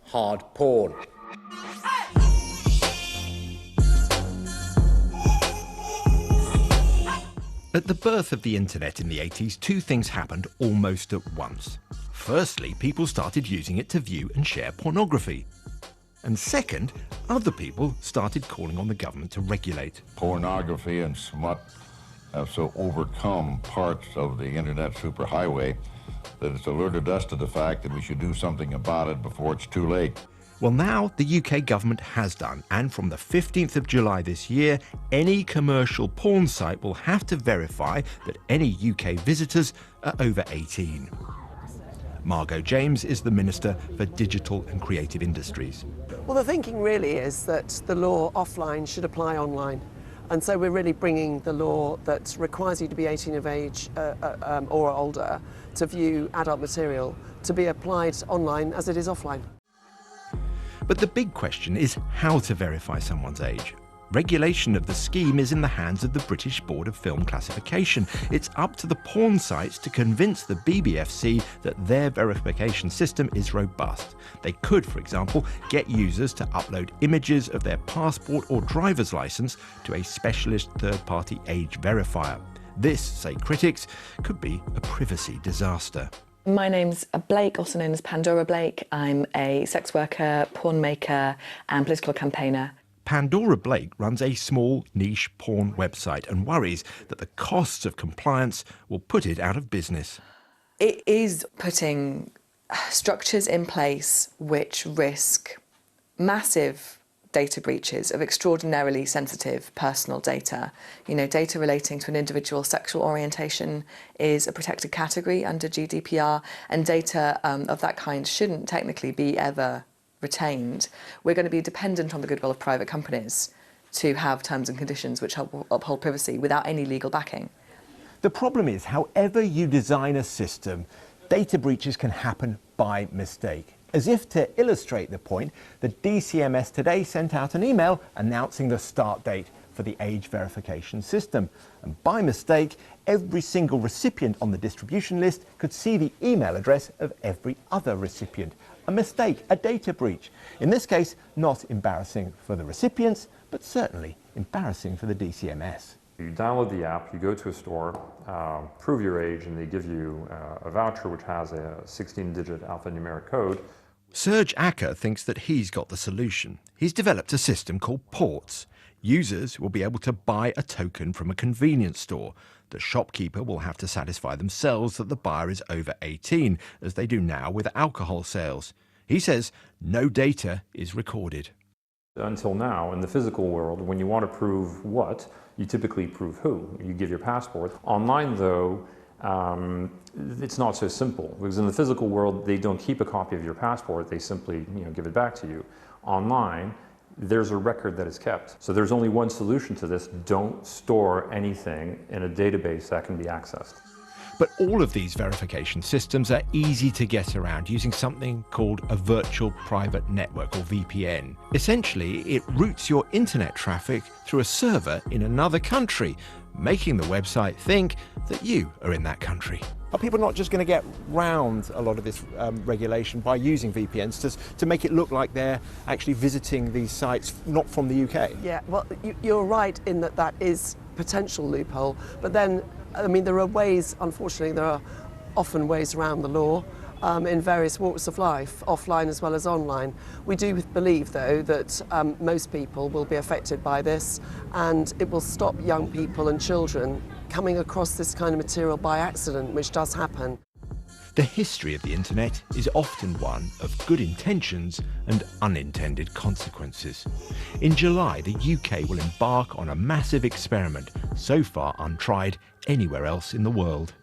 hard porn. At the birth of the internet in the 80s, two things happened almost at once. Firstly, people started using it to view and share pornography. And second, other people started calling on the government to regulate. Pornography and smut have so overcome parts of the internet superhighway that it's alerted us to the fact that we should do something about it before it's too late. Well, now the UK government has done, and from the 15th of July this year, any commercial porn site will have to verify that any UK visitors are over 18. Margot James is the Minister for Digital and Creative Industries. Well, the thinking really is that the law offline should apply online. And so we're really bringing the law that requires you to be 18 of age or older to view adult material to be applied online as it is offline. But the big question is how to verify someone's age. Regulation of the scheme is in the hands of the British Board of Film Classification. It's up to the porn sites to convince the BBFC that their verification system is robust. They could, for example, get users to upload images of their passport or driver's licence to a specialist third-party age verifier. This, say critics, could be a privacy disaster. My name's Blake, also known as Pandora Blake. I'm a sex worker, porn maker and political campaigner. Pandora Blake runs a small niche porn website and worries that the costs of compliance will put it out of business. It is putting structures in place which risk massive data breaches of extraordinarily sensitive personal data. You know, data relating to an individual's sexual orientation is a protected category under GDPR, and data of that kind shouldn't technically be ever retained. We're going to be dependent on the goodwill of private companies to have terms and conditions which uphold privacy without any legal backing. The problem is, however you design a system, data breaches can happen by mistake. As if to illustrate the point, the DCMS today sent out an email announcing the start date for the age verification system. And by mistake, every single recipient on the distribution list could see the email address of every other recipient. A mistake, a data breach. In this case, not embarrassing for the recipients, but certainly embarrassing for the DCMS. You download the app, you go to a store, prove your age, and they give you a voucher which has a 16-digit alphanumeric code. Serge Acker thinks that he's got the solution. He's developed a system called ports. Users will be able to buy a token from a convenience store. The shopkeeper will have to satisfy themselves that the buyer is over 18, as they do now with alcohol sales. He says no data is recorded. Until now, in the physical world, when you want to prove what, you typically prove who. You give your passport. Online, though, it's not so simple, because in the physical world, they don't keep a copy of your passport. They simply, give it back to you. Online, there's a record that is kept. So there's only one solution to this: don't store anything in a database that can be accessed. But all of these verification systems are easy to get around using something called a virtual private network, or VPN. Essentially, it routes your internet traffic through a server in another country, making the website think that you are in that country. Are people not just going to get round a lot of this regulation by using VPNs to make it look like they're actually visiting these sites not from the UK? Yeah, well, you're right in that that is potential loophole, but then, there are ways, unfortunately, there are often ways around the law in various walks of life, offline as well as online. We do believe, though, that most people will be affected by this, and it will stop young people and children coming across this kind of material by accident, which does happen. The history of the internet is often one of good intentions and unintended consequences. In July, the UK will embark on a massive experiment, so far untried anywhere else in the world.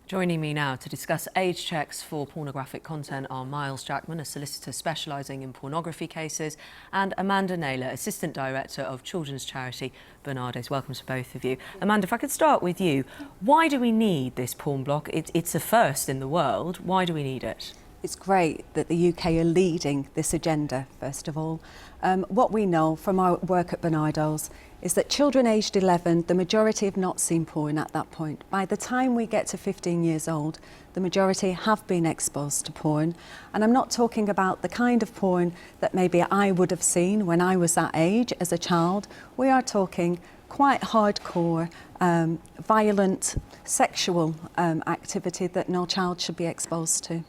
Joining me now to discuss age checks for pornographic content are Myles Jackman, a solicitor specialising in pornography cases, and Amanda Naylor, Assistant Director of children's charity Barnardo. Welcome to both of you. Amanda, if I could start with you. Why do we need this porn block? It's a first in the world. Why do we need it? It's great that the UK are leading this agenda, first of all. What we know from our work at Barnardo's is that children aged 11, the majority have not seen porn at that point. By the time we get to 15 years old, the majority have been exposed to porn. And I'm not talking about the kind of porn that maybe I would have seen when I was that age as a child. We are talking quite hardcore, violent, sexual activity that no child should be exposed to.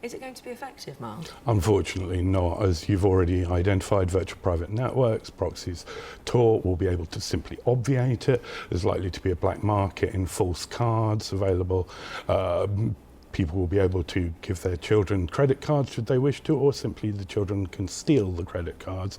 Is it going to be effective, Myles? Unfortunately not. As you've already identified, virtual private networks, proxies, Tor will be able to simply obviate it. There's likely to be a black market in false cards available. People will be able to give their children credit cards should they wish to, or simply the children can steal the credit cards.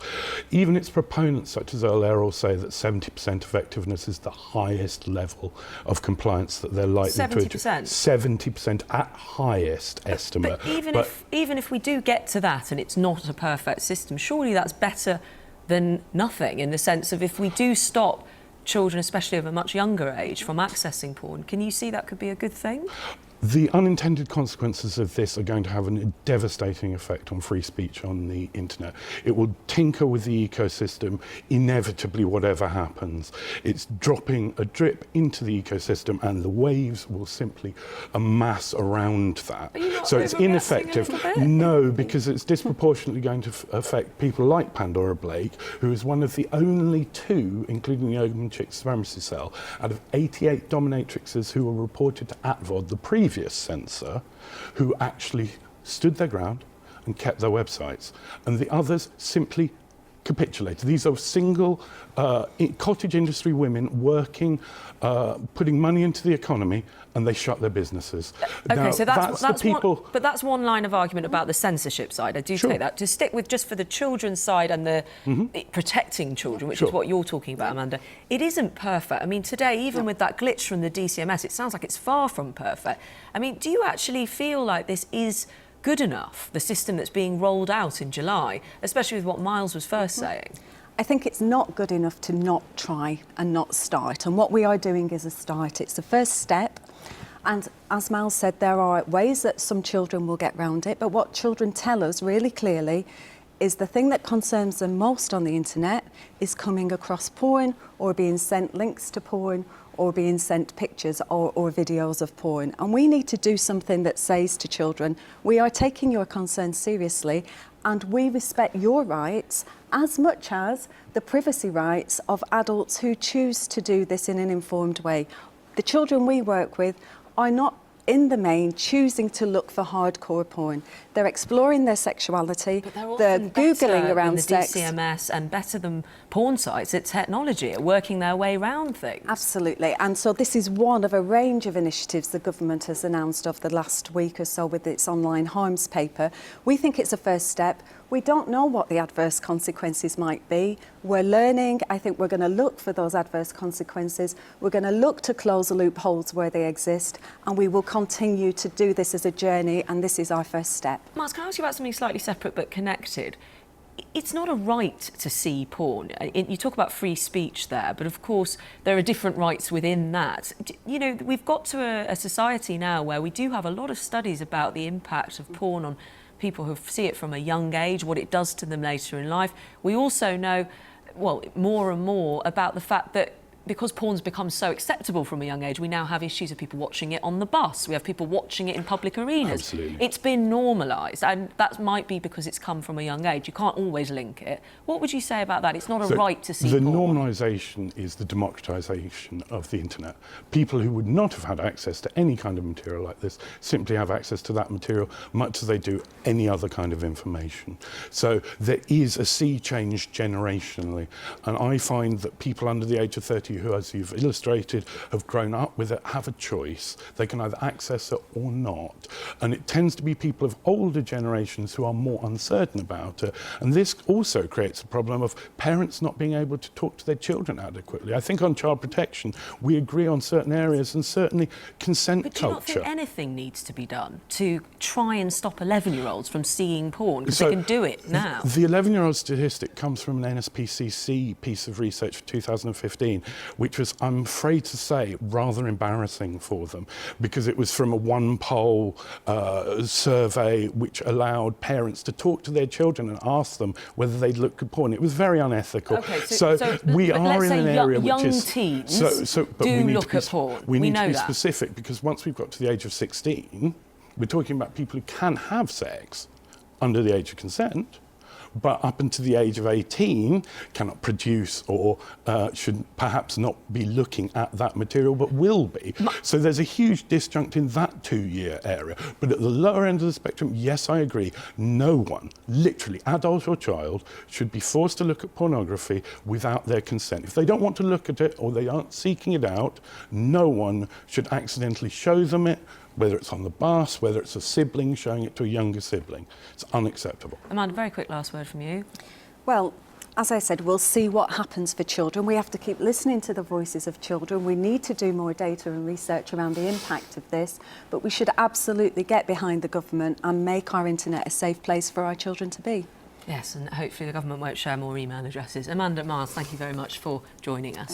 Even its proponents, such as Earl Errol, say that 70% effectiveness is the highest level of compliance that they're likely 70%? to achieve. 70% at highest estimate. But even if we do get to that and it's not a perfect system, surely that's better than nothing, in the sense of if we do stop children, especially of a much younger age, from accessing porn, can you see that could be a good thing? The unintended consequences of this are going to have a devastating effect on free speech on the internet. It will tinker with the ecosystem, inevitably, whatever happens. It's dropping a drip into the ecosystem and the waves will simply amass around that. So it's ineffective. No, because it's disproportionately going to affect people like Pandora Blake, who is one of the only 2, including the Open Chick Supremacy Cell, out of 88 dominatrixes who were reported to ATVOD, the previous censor, who actually stood their ground and kept their websites, and the others simply capitulated. These are single cottage industry women working, putting money into the economy, and they shut their businesses. Okay, now, so that's people. But that's one line of argument about the censorship side. I do take that. To stick with just for the children's side and the protecting children, which is what you're talking about, Amanda, it isn't perfect. I mean, today, even with that glitch from the DCMS, it sounds like it's far from perfect. I mean, do you actually feel like this is good enough, the system that's being rolled out in July, especially with what Myles was first saying? I think it's not good enough to not try and not start. And what we are doing is a start. It's the first step. And as Myles said, there are ways that some children will get round it. But what children tell us really clearly is the thing that concerns them most on the internet is coming across porn or being sent links to porn or being sent pictures or videos of porn. And we need to do something that says to children, we are taking your concerns seriously and we respect your rights as much as the privacy rights of adults who choose to do this in an informed way. The children we work with are not in the main choosing to look for hardcore porn. They're exploring their sexuality, but they're Googling around sex. DCMS and better than porn sites at technology, at working their way around things. Absolutely, and so this is one of a range of initiatives the government has announced over the last week or so with its online harms paper. We think it's a first step. We don't know what the adverse consequences might be. We're learning. I think we're going to look for those adverse consequences. We're going to look to close loopholes where they exist, and we will continue to do this as a journey, and this is our first step. Myles, can I ask you about something slightly separate but connected? It's not a right to see porn. You talk about free speech there, but of course there are different rights within that. You know, we've got to a society now where we do have a lot of studies about the impact of porn on people who see it from a young age, what it does to them later in life. We also know, well, more and more about the fact that because porn's become so acceptable from a young age, we now have issues of people watching it on the bus. We have people watching it in public arenas. Absolutely. It's been normalised, and that might be because it's come from a young age. You can't always link it. What would you say about that? It's not a right to see the porn. normalisation is the democratisation of the internet. People who would not have had access to any kind of material like this simply have access to that material much as they do any other kind of information. So there is a sea change generationally, and I find that people under the age of 30 who, as you've illustrated, have grown up with it, have a choice. They can either access it or not. And it tends to be people of older generations who are more uncertain about it. And this also creates a problem of parents not being able to talk to their children adequately. I think on child protection, we agree on certain areas, and certainly consent But do you not culture. think anything needs to be done to try and stop 11-year-olds from seeing porn? Because they can do it now. The 11-year-old statistic comes from an NSPCC piece of research for 2015, which was, I'm afraid to say, rather embarrassing for them, because it was from a one-poll survey which allowed parents to talk to their children and ask them whether they'd looked at porn. It was very unethical. Okay, so we are in an area which young is... teens but do we need look to be, at porn. We need know to be that. specific, because once we've got to the age of 16, we're talking about people who can have sex under the age of consent, but up until the age of 18 cannot produce or should perhaps not be looking at that material, but will be. So there's a huge disjunct in that 2-year area. But at the lower end of the spectrum, yes, I agree, no one, literally adult or child, should be forced to look at pornography without their consent. If they don't want to look at it or they aren't seeking it out, no one should accidentally show them it, whether it's on the bus, whether it's a sibling showing it to a younger sibling. It's unacceptable. Amanda, very quick last word from you. Well, as I said, we'll see what happens for children. We have to keep listening to the voices of children. We need to do more data and research around the impact of this, but we should absolutely get behind the government and make our internet a safe place for our children to be. Yes, and hopefully the government won't share more email addresses. Amanda, Myles, thank you very much for joining us.